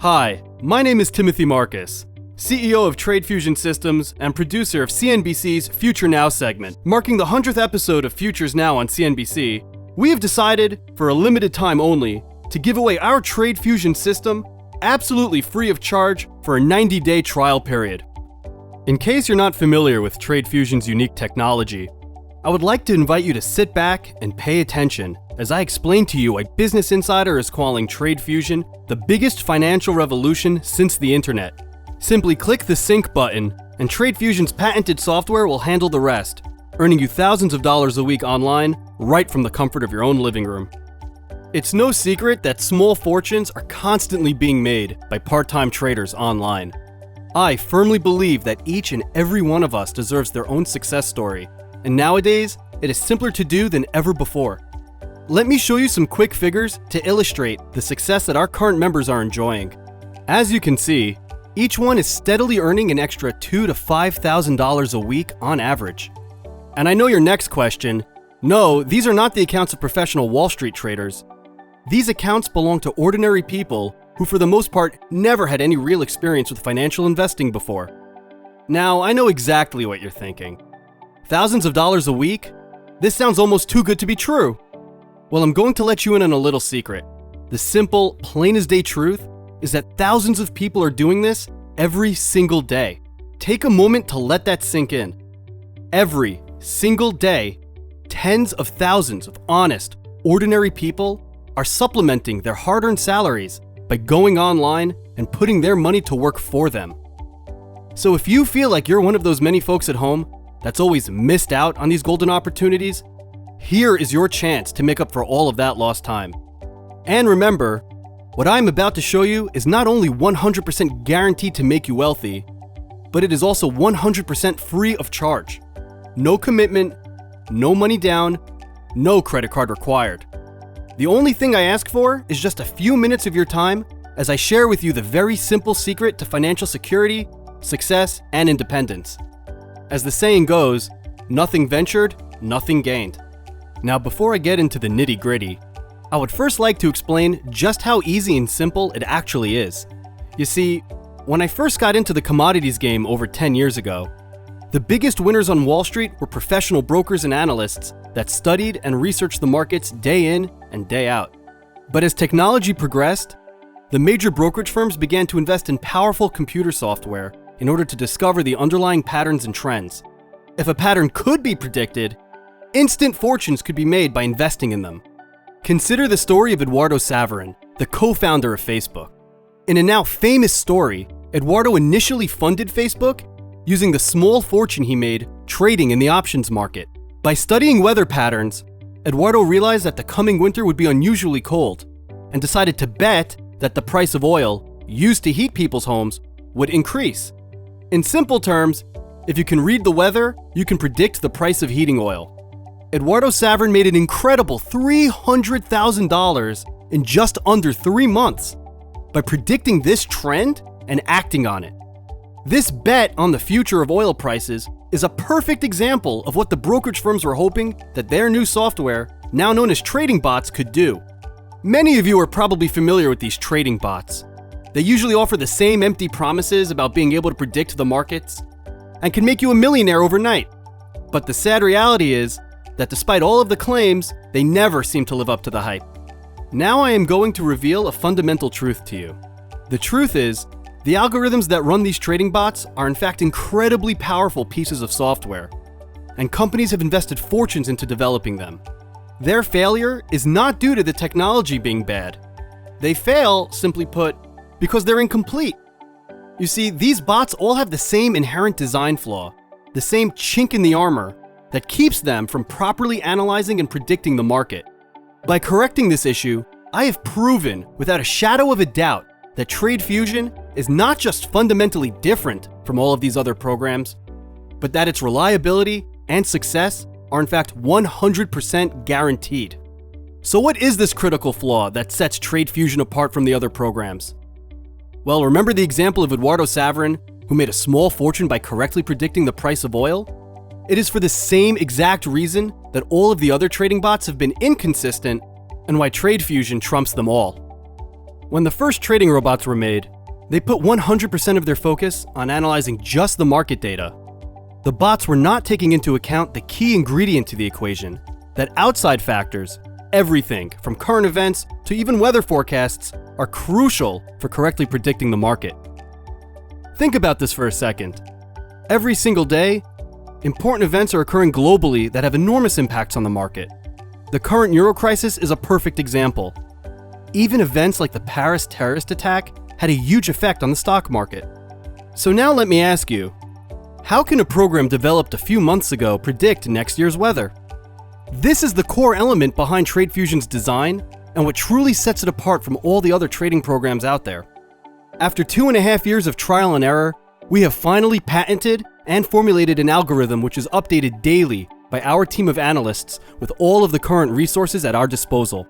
Hi, my name is Timothy Marcus, CEO of Trade Fusion Systems and producer of CNBC's Future Now segment. Marking the 100th episode of Futures Now on CNBC, we have decided, for a limited time only, to give away our Trade Fusion system absolutely free of charge for a 90-day trial period. In case you're not familiar with Trade Fusion's unique technology, I would like to invite you to sit back and pay attention as I explain to you why Business Insider is calling Trade Fusion the biggest financial revolution since the internet. Simply click the sync button and Trade Fusion's patented software will handle the rest, earning you thousands of dollars a week online right from the comfort of your own living room. It's no secret that small fortunes are constantly being made by part-time traders online. I firmly believe that each and every one of us deserves their own success story, and nowadays, it is simpler to do than ever before. Let me show you some quick figures to illustrate the success that our current members are enjoying. As you can see, each one is steadily earning an extra $2,000 to $5,000 a week on average. And I know your next question, no, these are not the accounts of professional Wall Street traders. These accounts belong to ordinary people who for the most part never had any real experience with financial investing before. Now, I know exactly what you're thinking. Thousands of dollars a week? This sounds almost too good to be true. Well, I'm going to let you in on a little secret. The simple, plain as day truth is that thousands of people are doing this every single day. Take a moment to let that sink in. Every single day, tens of thousands of honest, ordinary people are supplementing their hard-earned salaries by going online and putting their money to work for them. So if you feel like you're one of those many folks at home that's always missed out on these golden opportunities, here is your chance to make up for all of that lost time. And remember, what I'm about to show you is not only 100% guaranteed to make you wealthy, but it is also 100% free of charge. No commitment, no money down, no credit card required. The only thing I ask for is just a few minutes of your time as I share with you the very simple secret to financial security, success, and independence. As the saying goes, nothing ventured, nothing gained. Now, before I get into the nitty-gritty, I would first like to explain just how easy and simple it actually is. You see, when I first got into the commodities game over 10 years ago, the biggest winners on Wall Street were professional brokers and analysts that studied and researched the markets day in and day out. But as technology progressed, the major brokerage firms began to invest in powerful computer software in order to discover the underlying patterns and trends. If a pattern could be predicted, instant fortunes could be made by investing in them. Consider the story of Eduardo Saverin, the co-founder of Facebook. In a now famous story, Eduardo initially funded Facebook using the small fortune he made trading in the options market. By studying weather patterns, Eduardo realized that the coming winter would be unusually cold and decided to bet that the price of oil used to heat people's homes would increase. In simple terms, if you can read the weather, you can predict the price of heating oil. Eduardo Saverin made an incredible $300,000 in just under 3 months by predicting this trend and acting on it. This bet on the future of oil prices is a perfect example of what the brokerage firms were hoping that their new software, now known as trading bots, could do. Many of you are probably familiar with these trading bots. They usually offer the same empty promises about being able to predict the markets and can make you a millionaire overnight. But the sad reality is that despite all of the claims, they never seem to live up to the hype. Now I am going to reveal a fundamental truth to you. The truth is, the algorithms that run these trading bots are in fact incredibly powerful pieces of software, and companies have invested fortunes into developing them. Their failure is not due to the technology being bad. They fail, simply put, because they're incomplete. You see, these bots all have the same inherent design flaw, the same chink in the armor that keeps them from properly analyzing and predicting the market. By correcting this issue, I have proven without a shadow of a doubt that Trade Fusion is not just fundamentally different from all of these other programs, but that its reliability and success are in fact 100% guaranteed. So what is this critical flaw that sets Trade Fusion apart from the other programs? Well, remember the example of Eduardo Saverin, who made a small fortune by correctly predicting the price of oil? It is for the same exact reason that all of the other trading bots have been inconsistent and why Trade Fusion trumps them all. When the first trading robots were made, they put 100% of their focus on analyzing just the market data. The bots were not taking into account the key ingredient to the equation, that outside factors, everything from current events to even weather forecasts, are crucial for correctly predicting the market. Think about this for a second. Every single day, important events are occurring globally that have enormous impacts on the market. The current euro crisis is a perfect example. Even events like the Paris terrorist attack had a huge effect on the stock market. So now let me ask you, how can a program developed a few months ago predict next year's weather? This is the core element behind TradeFusion's design and what truly sets it apart from all the other trading programs out there. After 2.5 years of trial and error, we have finally patented and formulated an algorithm which is updated daily by our team of analysts with all of the current resources at our disposal.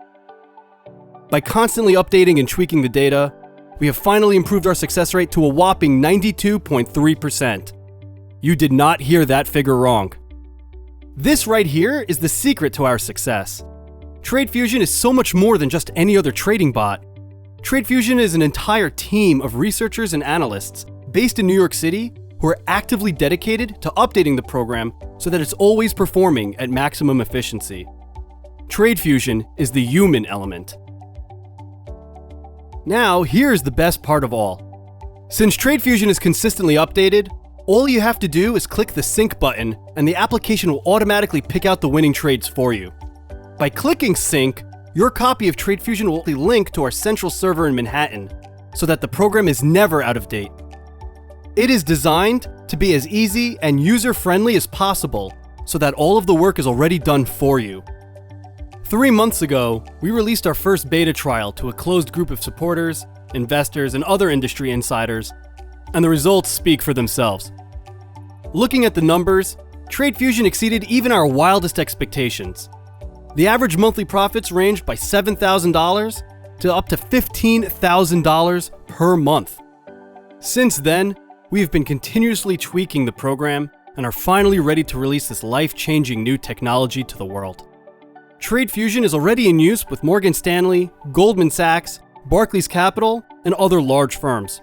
By constantly updating and tweaking the data, we have finally improved our success rate to a whopping 92.3%. You did not hear that figure wrong. This right here is the secret to our success. TradeFusion is so much more than just any other trading bot. TradeFusion is an entire team of researchers and analysts based in New York City who are actively dedicated to updating the program so that it's always performing at maximum efficiency. TradeFusion is the human element. Now, here's the best part of all. Since TradeFusion is consistently updated, all you have to do is click the sync button and the application will automatically pick out the winning trades for you. By clicking sync, your copy of TradeFusion will be linked to our central server in Manhattan so that the program is never out of date. It is designed to be as easy and user-friendly as possible so that all of the work is already done for you. 3 months ago, we released our first beta trial to a closed group of supporters, investors, and other industry insiders, and the results speak for themselves. Looking at the numbers, TradeFusion exceeded even our wildest expectations. The average monthly profits ranged by $7,000 to up to $15,000 per month. Since then, we have been continuously tweaking the program and are finally ready to release this life-changing new technology to the world. TradeFusion is already in use with Morgan Stanley, Goldman Sachs, Barclays Capital, and other large firms.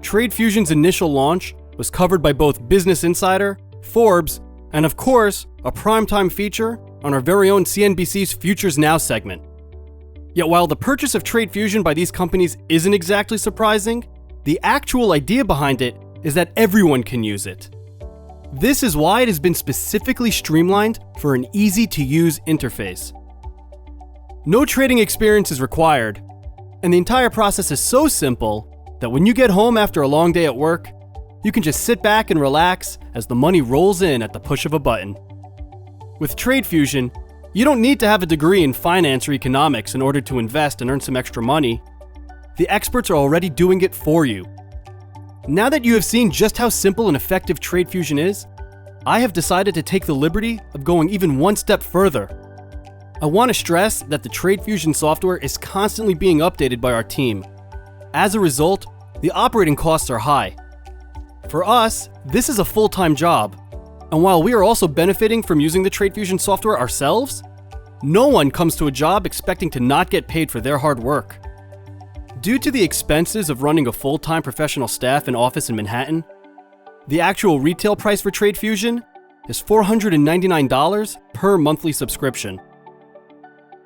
TradeFusion's initial launch was covered by both Business Insider, Forbes, and of course, a primetime feature on our very own CNBC's Futures Now segment. Yet while the purchase of TradeFusion by these companies isn't exactly surprising, the actual idea behind it is that everyone can use it. This is why it has been specifically streamlined for an easy-to-use interface. No trading experience is required, and the entire process is so simple that when you get home after a long day at work, you can just sit back and relax as the money rolls in at the push of a button. With TradeFusion, you don't need to have a degree in finance or economics in order to invest and earn some extra money. The experts are already doing it for you. Now that you have seen just how simple and effective TradeFusion is, I have decided to take the liberty of going even one step further. I want to stress that the TradeFusion software is constantly being updated by our team. As a result, the operating costs are high. For us, this is a full-time job, and while we are also benefiting from using the TradeFusion software ourselves, no one comes to a job expecting to not get paid for their hard work. Due to the expenses of running a full-time professional staff and office in Manhattan, the actual retail price for TradeFusion is $499 per monthly subscription.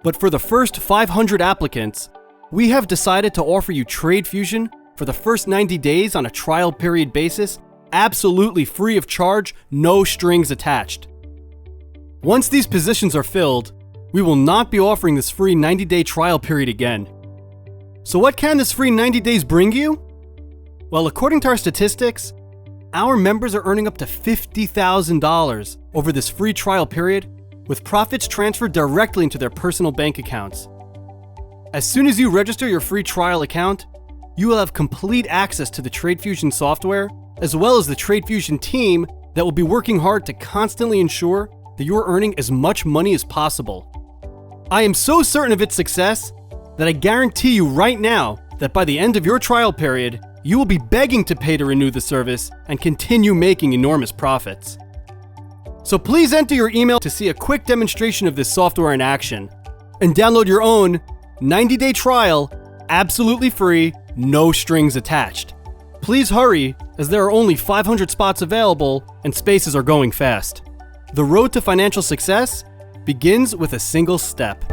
But for the first 500 applicants, we have decided to offer you TradeFusion for the first 90 days on a trial period basis, absolutely free of charge, no strings attached. Once these positions are filled, we will not be offering this free 90-day trial period again. So what can this free 90 days bring you? Well, according to our statistics, our members are earning up to $50,000 over this free trial period, with profits transferred directly into their personal bank accounts. As soon as you register your free trial account, you will have complete access to the TradeFusion software, as well as the TradeFusion team that will be working hard to constantly ensure that you're earning as much money as possible. I am so certain of its success that I guarantee you right now that by the end of your trial period, you will be begging to pay to renew the service and continue making enormous profits. So please enter your email to see a quick demonstration of this software in action and download your own 90-day trial absolutely free, no strings attached. Please hurry, as there are only 500 spots available and spaces are going fast. The road to financial success begins with a single step.